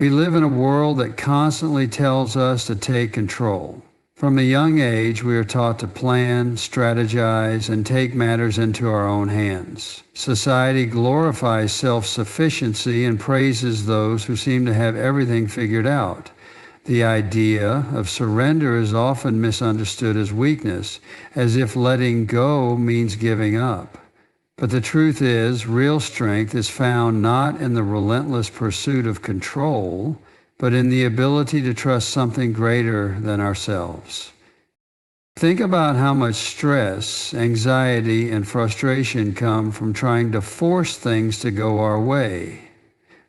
We live in a world that constantly tells us to take control. From a young age, we are taught to plan, strategize, and take matters into our own hands. Society glorifies self-sufficiency and praises those who seem to have everything figured out. The idea of surrender is often misunderstood as weakness, as if letting go means giving up. But the truth is, real strength is found not in the relentless pursuit of control, but in the ability to trust something greater than ourselves. Think about how much stress, anxiety, and frustration come from trying to force things to go our way.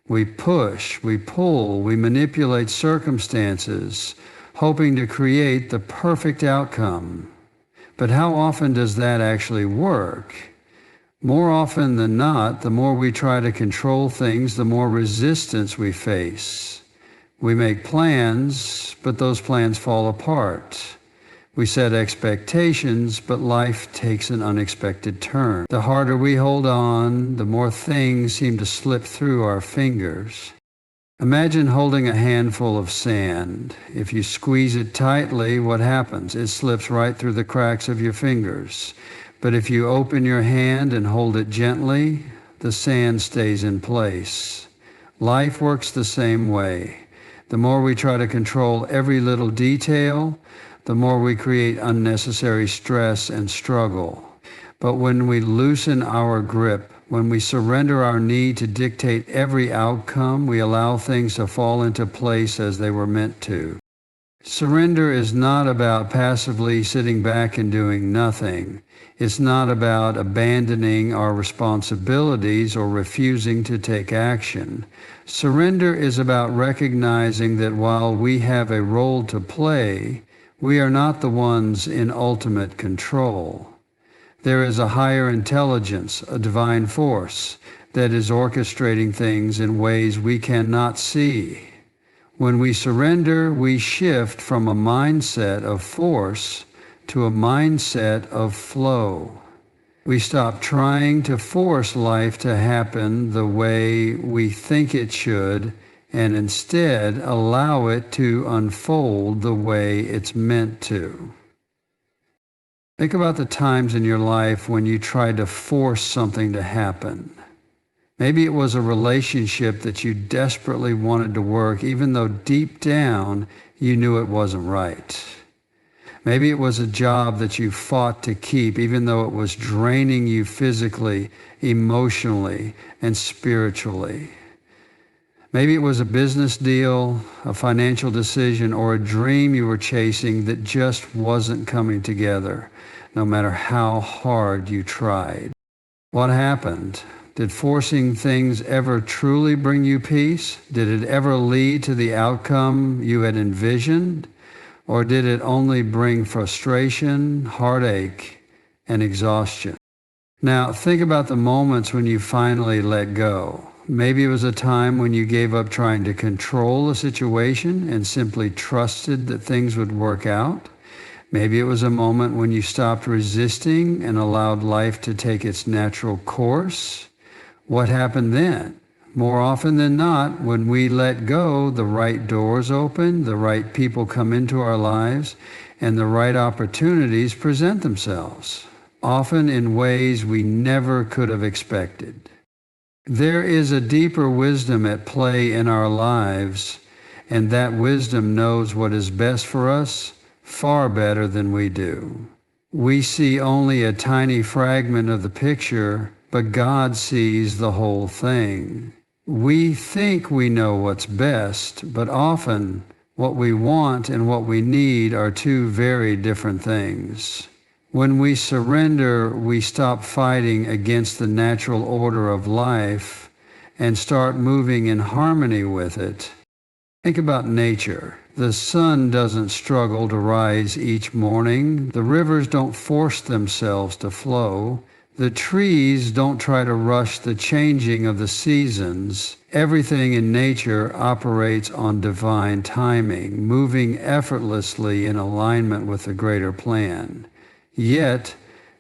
We push, we pull, we manipulate circumstances, hoping to create the perfect outcome. But how often does that actually work? More often than not, the more we try to control things, the more resistance we face. We make plans, but those plans fall apart. We set expectations, but life takes an unexpected turn. The harder we hold on, the more things seem to slip through our fingers. Imagine holding a handful of sand. If you squeeze it tightly, what happens? It slips right through the cracks of your fingers. But if you open your hand and hold it gently, the sand stays in place. Life works the same way. The more we try to control every little detail, the more we create unnecessary stress and struggle. But when we loosen our grip, when we surrender our need to dictate every outcome, we allow things to fall into place as they were meant to. Surrender is not about passively sitting back and doing nothing. It's not about abandoning our responsibilities or refusing to take action. Surrender is about recognizing that while we have a role to play, we are not the ones in ultimate control. There is a higher intelligence, a divine force, that is orchestrating things in ways we cannot see. When we surrender, we shift from a mindset of force to a mindset of flow. We stop trying to force life to happen the way we think it should, and instead allow it to unfold the way it's meant to. Think about the times in your life when you tried to force something to happen. Maybe it was a relationship that you desperately wanted to work, even though deep down you knew it wasn't right. Maybe it was a job that you fought to keep, even though it was draining you physically, emotionally, and spiritually. Maybe it was a business deal, a financial decision, or a dream you were chasing that just wasn't coming together, no matter how hard you tried. What happened? Did forcing things ever truly bring you peace? Did it ever lead to the outcome you had envisioned? Or did it only bring frustration, heartache, and exhaustion? Now, think about the moments when you finally let go. Maybe it was a time when you gave up trying to control a situation and simply trusted that things would work out. Maybe it was a moment when you stopped resisting and allowed life to take its natural course. What happened then? More often than not, when we let go, the right doors open, the right people come into our lives, and the right opportunities present themselves, often in ways we never could have expected. There is a deeper wisdom at play in our lives, and that wisdom knows what is best for us far better than we do. We see only a tiny fragment of the picture, but God sees the whole thing. We think we know what's best, but often what we want and what we need are two very different things. When we surrender, we stop fighting against the natural order of life and start moving in harmony with it. Think about nature. The sun doesn't struggle to rise each morning. The rivers don't force themselves to flow. The trees don't try to rush the changing of the seasons. Everything in nature operates on divine timing, moving effortlessly in alignment with the greater plan. Yet,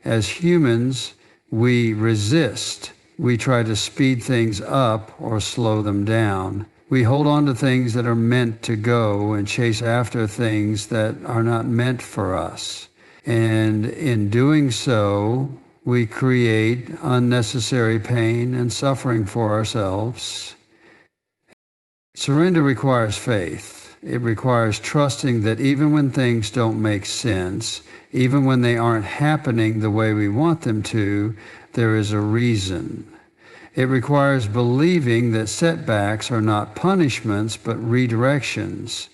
as humans, we resist. We try to speed things up or slow them down. We hold on to things that are meant to go and chase after things that are not meant for us. And in doing so, we create unnecessary pain and suffering for ourselves. Surrender requires faith. It requires trusting that even when things don't make sense, even when they aren't happening the way we want them to, there is a reason. It requires believing that setbacks are not punishments but redirections,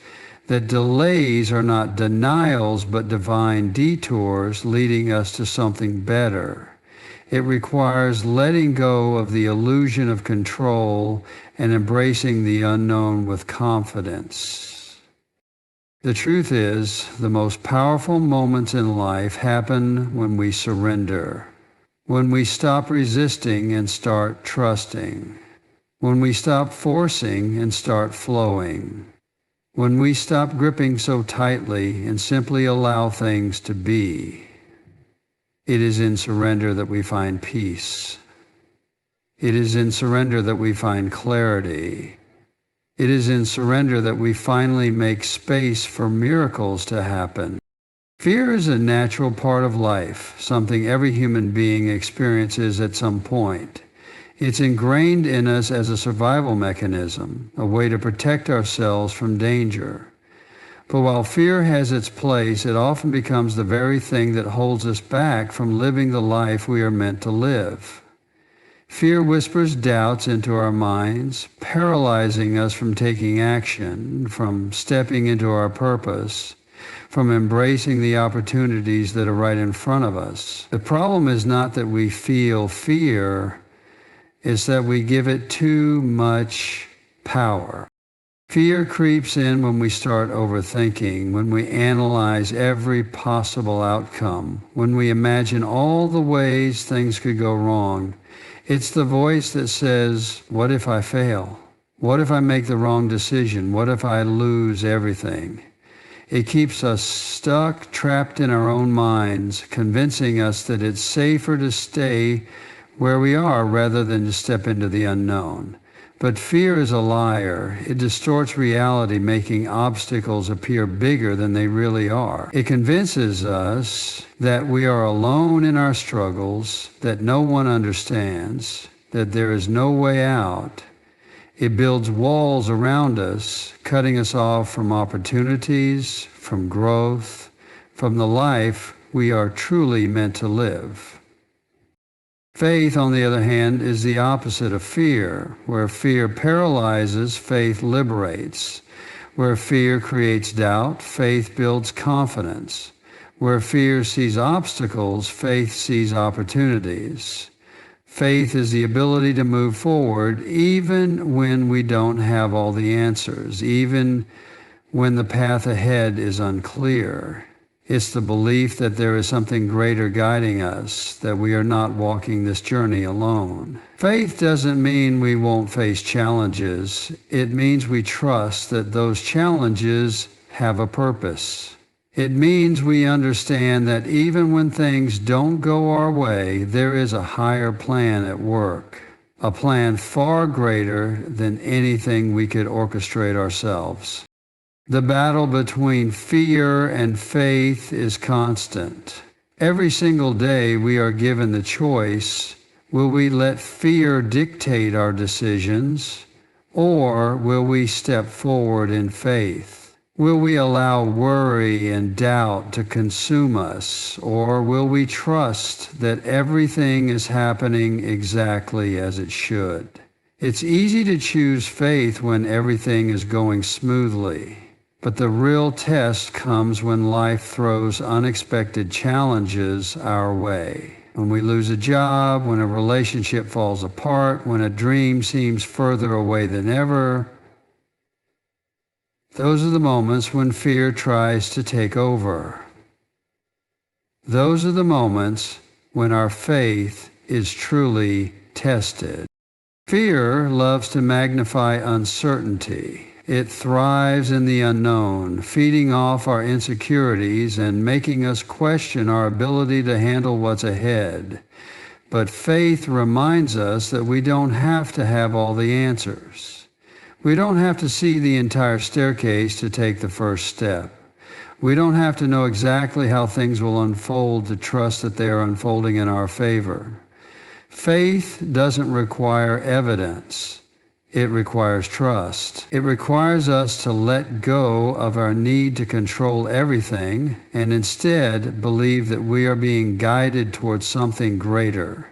that delays are not denials but divine detours leading us to something better. It requires letting go of the illusion of control and embracing the unknown with confidence. The truth is, the most powerful moments in life happen when we surrender. When we stop resisting and start trusting. When we stop forcing and start flowing. When we stop gripping so tightly and simply allow things to be. It is in surrender that we find peace. It is in surrender that we find clarity. It is in surrender that we finally make space for miracles to happen. Fear is a natural part of life, something every human being experiences at some point. It's ingrained in us as a survival mechanism, a way to protect ourselves from danger. But while fear has its place, it often becomes the very thing that holds us back from living the life we are meant to live. Fear whispers doubts into our minds, paralyzing us from taking action, from stepping into our purpose, from embracing the opportunities that are right in front of us. The problem is not that we feel fear, it's that we give it too much power. Fear creeps in when we start overthinking, when we analyze every possible outcome, when we imagine all the ways things could go wrong. It's the voice that says, what if I fail? What if I make the wrong decision? What if I lose everything? It keeps us stuck, trapped in our own minds, convincing us that it's safer to stay where we are rather than to step into the unknown. But fear is a liar. It distorts reality, making obstacles appear bigger than they really are. It convinces us that we are alone in our struggles, that no one understands, that there is no way out. It builds walls around us, cutting us off from opportunities, from growth, from the life we are truly meant to live. Faith, on the other hand, is the opposite of fear. Where fear paralyzes, faith liberates. Where fear creates doubt, faith builds confidence. Where fear sees obstacles, faith sees opportunities. Faith is the ability to move forward even when we don't have all the answers, even when the path ahead is unclear. It's the belief that there is something greater guiding us, that we are not walking this journey alone. Faith doesn't mean we won't face challenges. It means we trust that those challenges have a purpose. It means we understand that even when things don't go our way, there is a higher plan at work, a plan far greater than anything we could orchestrate ourselves. The battle between fear and faith is constant. Every single day we are given the choice, will we let fear dictate our decisions, or will we step forward in faith? Will we allow worry and doubt to consume us, or will we trust that everything is happening exactly as it should? It's easy to choose faith when everything is going smoothly, but the real test comes when life throws unexpected challenges our way. When we lose a job, when a relationship falls apart, when a dream seems further away than ever. Those are the moments when fear tries to take over. Those are the moments when our faith is truly tested. Fear loves to magnify uncertainty. It thrives in the unknown, feeding off our insecurities and making us question our ability to handle what's ahead. But faith reminds us that we don't have to have all the answers. We don't have to see the entire staircase to take the first step. We don't have to know exactly how things will unfold to trust that they are unfolding in our favor. Faith doesn't require evidence. It requires trust. It requires us to let go of our need to control everything and instead believe that we are being guided towards something greater.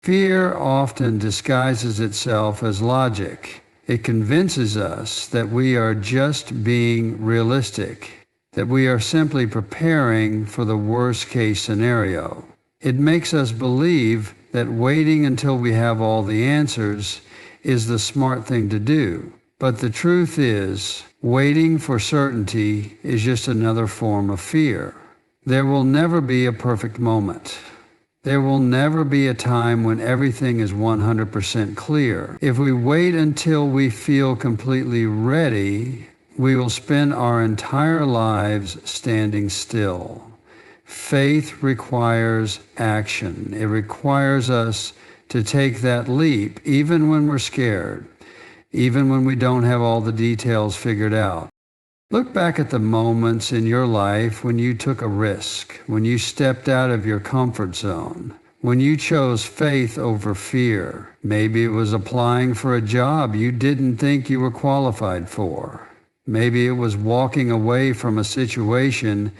Fear often disguises itself as logic. It convinces us that we are just being realistic, that we are simply preparing for the worst-case scenario. It makes us believe that waiting until we have all the answers is the smart thing to do. But the truth is, waiting for certainty is just another form of fear. There will never be a perfect moment. There will never be a time when everything is 100% clear. If we wait until we feel completely ready, we will spend our entire lives standing still. Faith requires action. It requires us to take that leap, even when we're scared, even when we don't have all the details figured out. Look back at the moments in your life when you took a risk, when you stepped out of your comfort zone, when you chose faith over fear. Maybe it was applying for a job you didn't think you were qualified for. Maybe it was walking away from a situation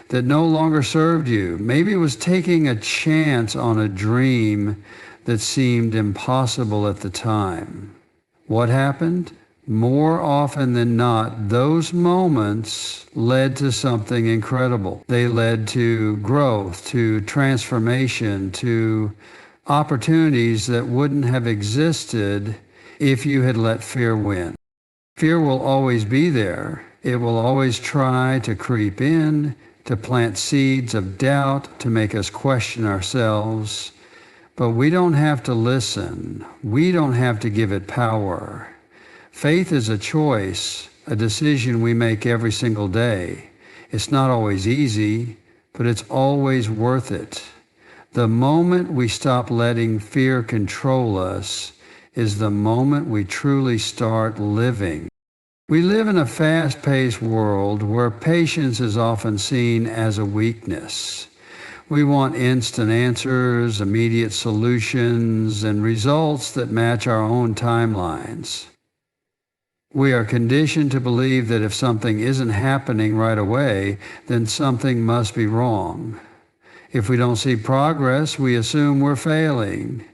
that no longer served you. Maybe it was taking a chance on a dream that seemed impossible at the time. What happened? More often than not, those moments led to something incredible. They led to growth, to transformation, to opportunities that wouldn't have existed if you had let fear win. Fear will always be there. It will always try to creep in, to plant seeds of doubt, to make us question ourselves. But we don't have to listen. We don't have to give it power. Faith is a choice, a decision we make every single day. It's not always easy, but it's always worth it. The moment we stop letting fear control us is the moment we truly start living. We live in a fast-paced world where patience is often seen as a weakness. We want instant answers, immediate solutions, and results that match our own timelines. We are conditioned to believe that if something isn't happening right away, then something must be wrong. If we don't see progress, we assume we're failing.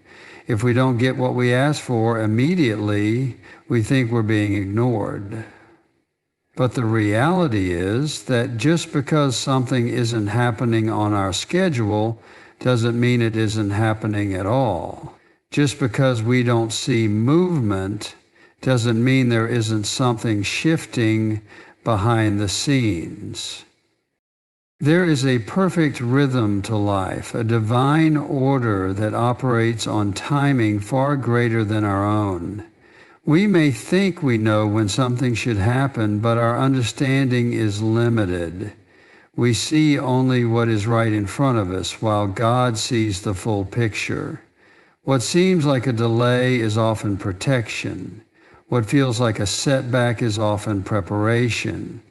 If we don't get what we ask for immediately, we think we're being ignored. But the reality is that just because something isn't happening on our schedule doesn't mean it isn't happening at all. Just because we don't see movement doesn't mean there isn't something shifting behind the scenes. There is a perfect rhythm to life, a divine order that operates on timing far greater than our own. We may think we know when something should happen, but our understanding is limited. We see only what is right in front of us, while God sees the full picture. What seems like a delay is often protection. What feels like a setback is often preparation.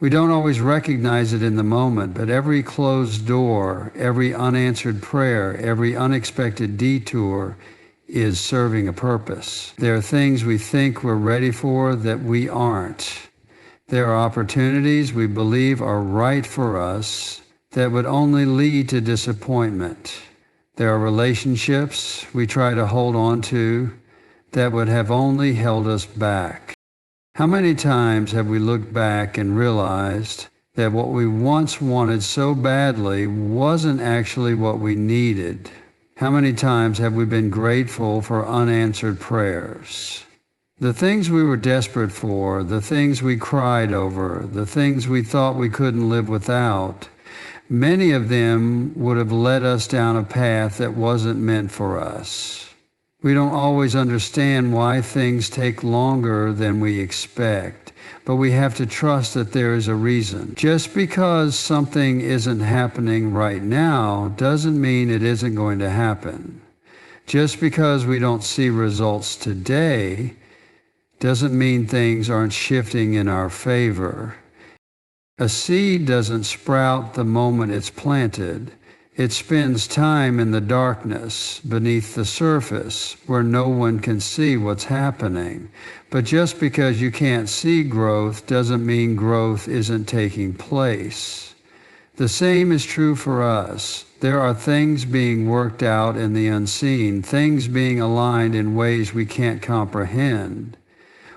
We don't always recognize it in the moment, but every closed door, every unanswered prayer, every unexpected detour is serving a purpose. There are things we think we're ready for that we aren't. There are opportunities we believe are right for us that would only lead to disappointment. There are relationships we try to hold on to that would have only held us back. How many times have we looked back and realized that what we once wanted so badly wasn't actually what we needed? How many times have we been grateful for unanswered prayers? The things we were desperate for, the things we cried over, the things we thought we couldn't live without, many of them would have led us down a path that wasn't meant for us. We don't always understand why things take longer than we expect, but we have to trust that there is a reason. Just because something isn't happening right now doesn't mean it isn't going to happen. Just because we don't see results today doesn't mean things aren't shifting in our favor. A seed doesn't sprout the moment it's planted. It spends time in the darkness, beneath the surface, where no one can see what's happening. But just because you can't see growth doesn't mean growth isn't taking place. The same is true for us. There are things being worked out in the unseen, things being aligned in ways we can't comprehend.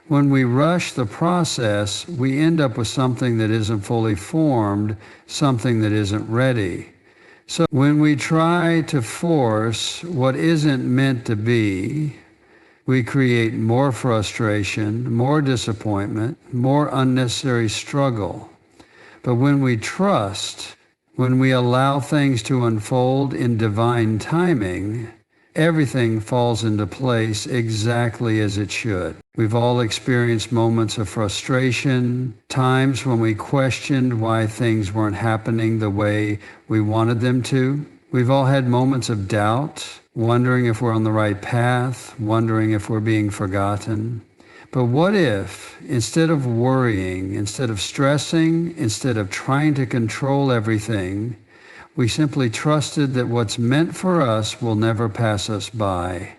When we rush the process, we end up with something that isn't fully formed, something that isn't ready. So when we try to force what isn't meant to be, we create more frustration, more disappointment, more unnecessary struggle. But when we trust, when we allow things to unfold in divine timing, everything falls into place exactly as it should. We've all experienced moments of frustration, times when we questioned why things weren't happening the way we wanted them to. We've all had moments of doubt, wondering if we're on the right path, wondering if we're being forgotten. But what if, instead of worrying, instead of stressing, instead of trying to control everything, we simply trusted that what's meant for us will never pass us by?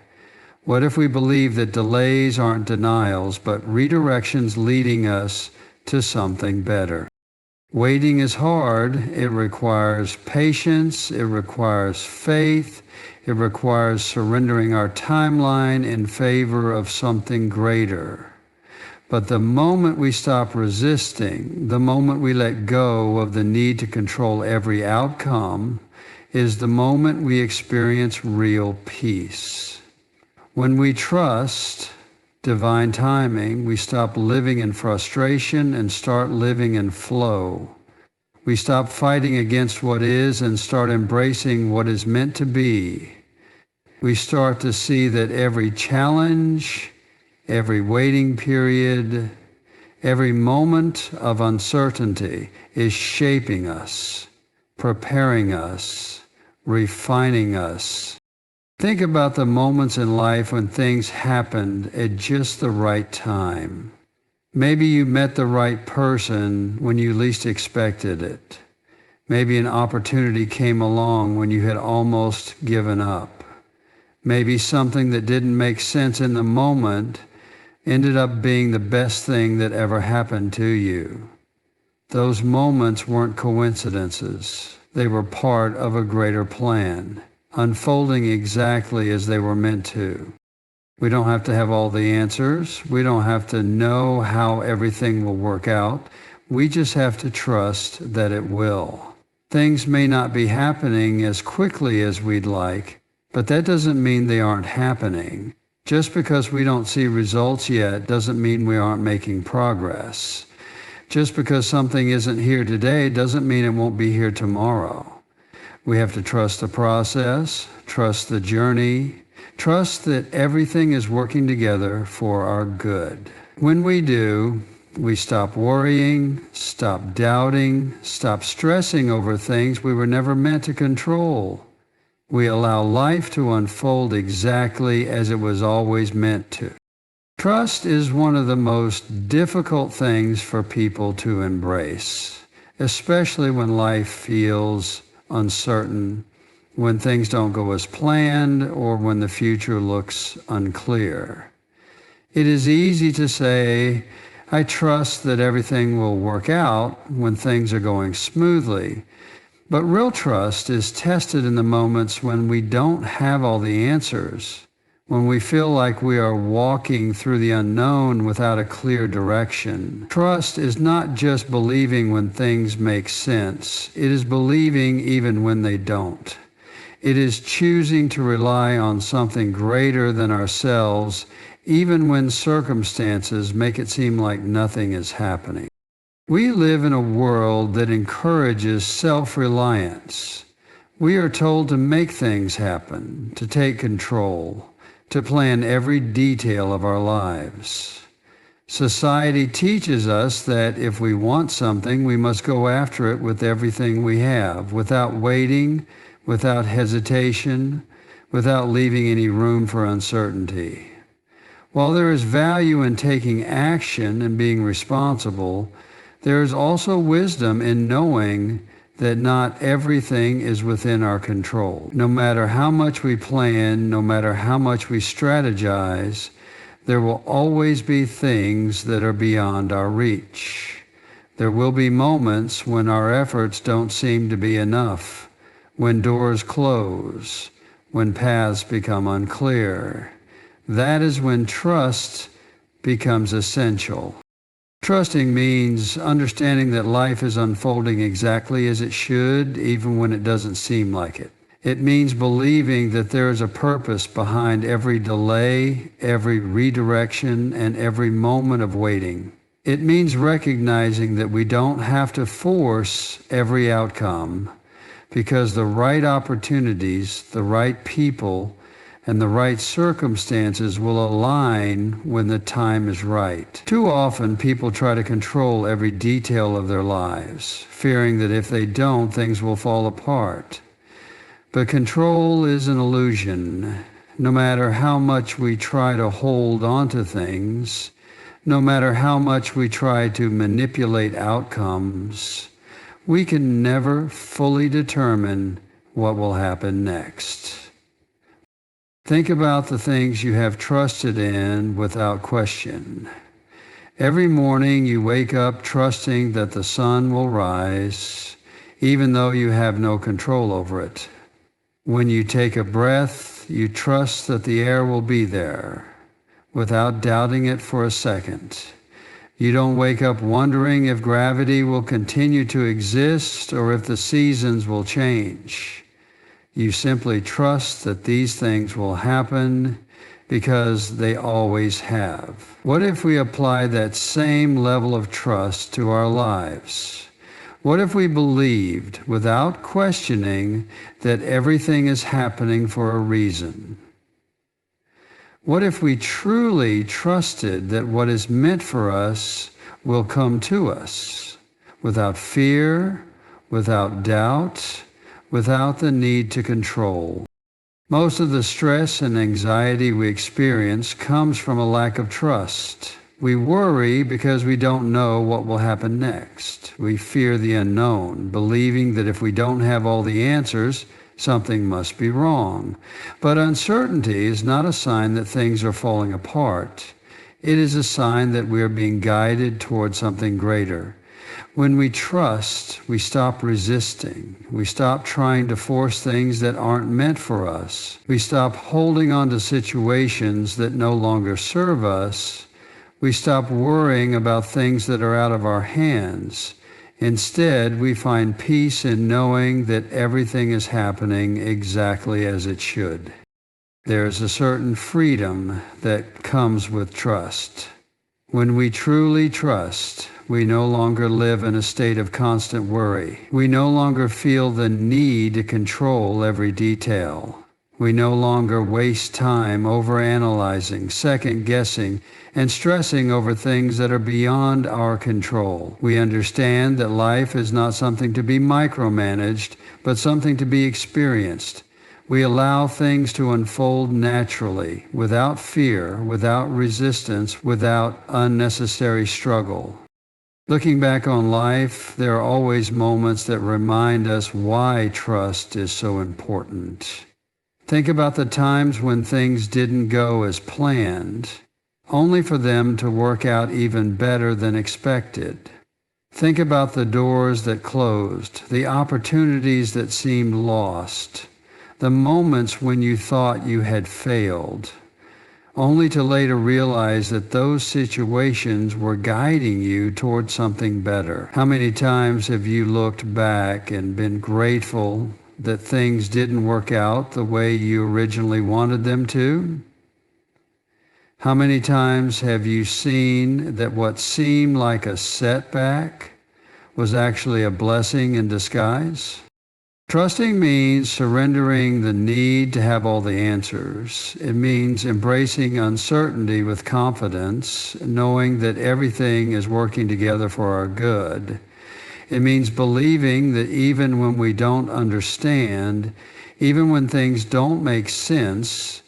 What if we believe that delays aren't denials, but redirections leading us to something better? Waiting is hard. It requires patience. It requires faith. It requires surrendering our timeline in favor of something greater. But the moment we stop resisting, the moment we let go of the need to control every outcome, is the moment we experience real peace. When we trust divine timing, we stop living in frustration and start living in flow. We stop fighting against what is and start embracing what is meant to be. We start to see that every challenge, every waiting period, every moment of uncertainty is shaping us, preparing us, refining us. Think about the moments in life when things happened at just the right time. Maybe you met the right person when you least expected it. Maybe an opportunity came along when you had almost given up. Maybe something that didn't make sense in the moment ended up being the best thing that ever happened to you. Those moments weren't coincidences. They were part of a greater plan, unfolding exactly as they were meant to. We don't have to have all the answers. We don't have to know how everything will work out. We just have to trust that it will. Things may not be happening as quickly as we'd like, but that doesn't mean they aren't happening. Just because we don't see results yet doesn't mean we aren't making progress. Just because something isn't here today doesn't mean it won't be here tomorrow. We have to trust the process, trust the journey, trust that everything is working together for our good. When we do, we stop worrying, stop doubting, stop stressing over things we were never meant to control. We allow life to unfold exactly as it was always meant to. Trust is one of the most difficult things for people to embrace, especially when life feels uncertain, when things don't go as planned, or when the future looks unclear. It is easy to say, I trust that everything will work out when things are going smoothly. But real trust is tested in the moments when we don't have all the answers, when we feel like we are walking through the unknown without a clear direction. Trust is not just believing when things make sense. It is believing even when they don't. It is choosing to rely on something greater than ourselves, even when circumstances make it seem like nothing is happening. We live in a world that encourages self-reliance. We are told to make things happen, to take control, to plan every detail of our lives. Society teaches us that if we want something, we must go after it with everything we have, without waiting, without hesitation, without leaving any room for uncertainty. While there is value in taking action and being responsible, there is also wisdom in knowing that not everything is within our control. No matter how much we plan, no matter how much we strategize, there will always be things that are beyond our reach. There will be moments when our efforts don't seem to be enough, when doors close, when paths become unclear. That is when trust becomes essential. Trusting means understanding that life is unfolding exactly as it should, even when it doesn't seem like it. It means believing that there is a purpose behind every delay, every redirection, and every moment of waiting. It means recognizing that we don't have to force every outcome, because the right opportunities, the right people, and the right circumstances will align when the time is right. Too often, people try to control every detail of their lives, fearing that if they don't, things will fall apart. But control is an illusion. No matter how much we try to hold on to things, no matter how much we try to manipulate outcomes, we can never fully determine what will happen next. Think about the things you have trusted in without question. Every morning you wake up trusting that the sun will rise, even though you have no control over it. When you take a breath, you trust that the air will be there, without doubting it for a second. You don't wake up wondering if gravity will continue to exist or if the seasons will change. You simply trust that these things will happen because they always have. What if we apply that same level of trust to our lives? What if we believed, without questioning, that everything is happening for a reason? What if we truly trusted that what is meant for us will come to us, without fear, without doubt, without the need to control? Most of the stress and anxiety we experience comes from a lack of trust. We worry because we don't know what will happen next. We fear the unknown, believing that if we don't have all the answers, something must be wrong. But uncertainty is not a sign that things are falling apart. It is a sign that we are being guided toward something greater. When we trust, we stop resisting. We stop trying to force things that aren't meant for us. We stop holding on to situations that no longer serve us. We stop worrying about things that are out of our hands. Instead, we find peace in knowing that everything is happening exactly as it should. There is a certain freedom that comes with trust. When we truly trust, we no longer live in a state of constant worry. We no longer feel the need to control every detail. We no longer waste time overanalyzing, second-guessing, and stressing over things that are beyond our control. We understand that life is not something to be micromanaged, but something to be experienced. We allow things to unfold naturally, without fear, without resistance, without unnecessary struggle. Looking back on life, there are always moments that remind us why trust is so important. Think about the times when things didn't go as planned, only for them to work out even better than expected. Think about the doors that closed, the opportunities that seemed lost, the moments when you thought you had failed, only to later realize that those situations were guiding you toward something better. How many times have you looked back and been grateful that things didn't work out the way you originally wanted them to? How many times have you seen that what seemed like a setback was actually a blessing in disguise? Trusting means surrendering the need to have all the answers. It means embracing uncertainty with confidence, knowing that everything is working together for our good. It means believing that even when we don't understand, even when things don't make sense,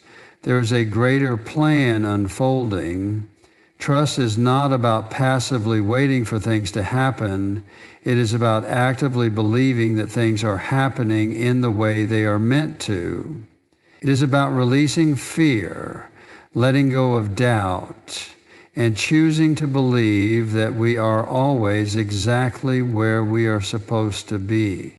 There is a greater plan unfolding. Trust is not about passively waiting for things to happen. It is about actively believing that things are happening in the way they are meant to. It is about releasing fear, letting go of doubt, and choosing to believe that we are always exactly where we are supposed to be.